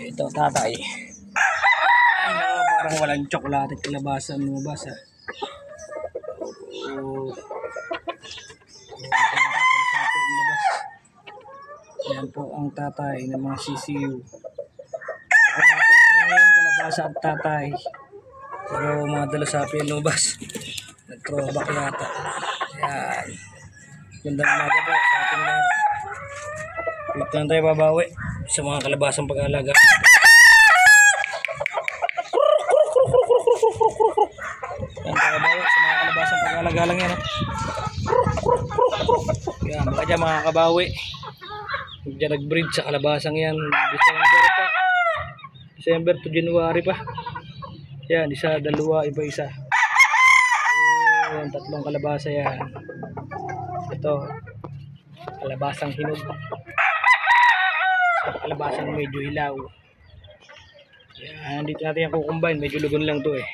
Ito tatay. Ay, parang walang tsokolate at kalabasan mo ba sa yan po ang tatay ng mga CCU. Kalabasa at tatay. Pero mga dalasapi ang lubas. Nag-throwback yata. Yan. Gandang umaga po sa ating lahat. Ito lang tayo babawi sa mga kalabasang pag-aalaga. Yan tayo babawi sa mga kalabasang pag-aalaga lang yan. Yan, baka dyan mga kabawi. Diyan nag-breed sa kalabasang yan. December pa. December to January pa. Yan, isa, dalawa, iba isa. Yan, tatlong kalabasa yan. Ito, kalabasang hinog. Kalabasang medyo hilaw. Yan, dito natin yung kukumbine. Medyo lugon lang to eh.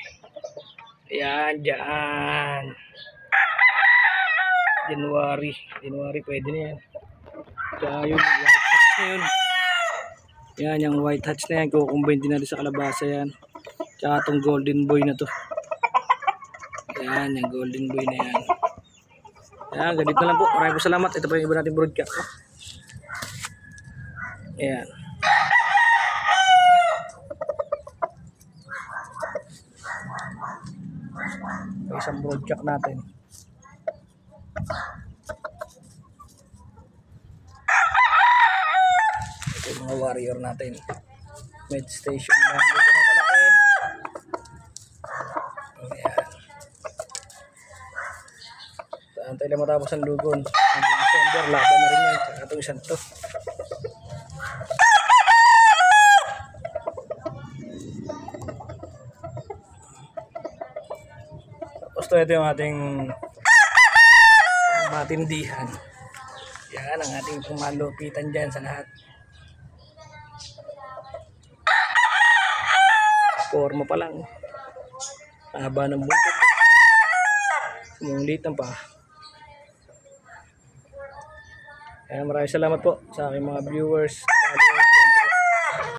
Yan, dyan. January pwede na yan. Kaya yung white hatch na yun. Yan, yung white hatch na yan. Kukumbine din natin sa kalabasa yan. Tsaka itong golden boy na to. Yan, yung golden boy na yan. Yan, ganito na lang po. Maraming po salamat. Ito pa yung iba natin broadcast. Yan. Isang broadcast natin. Ito yung mga warrior natin. Med station lang. Dito na kalaki. Ayan. Antay lang matapos ang lugon. Ang December, laban na rin yan. Saka itong isang to. Tapos ito yung ating matindihan. Yan ang ating pumalupitan dyan sa lahat. Forma pa lang. Haba ng buntot. Sumulitan pa. Kaya maraming salamat po sa aking mga viewers, followers,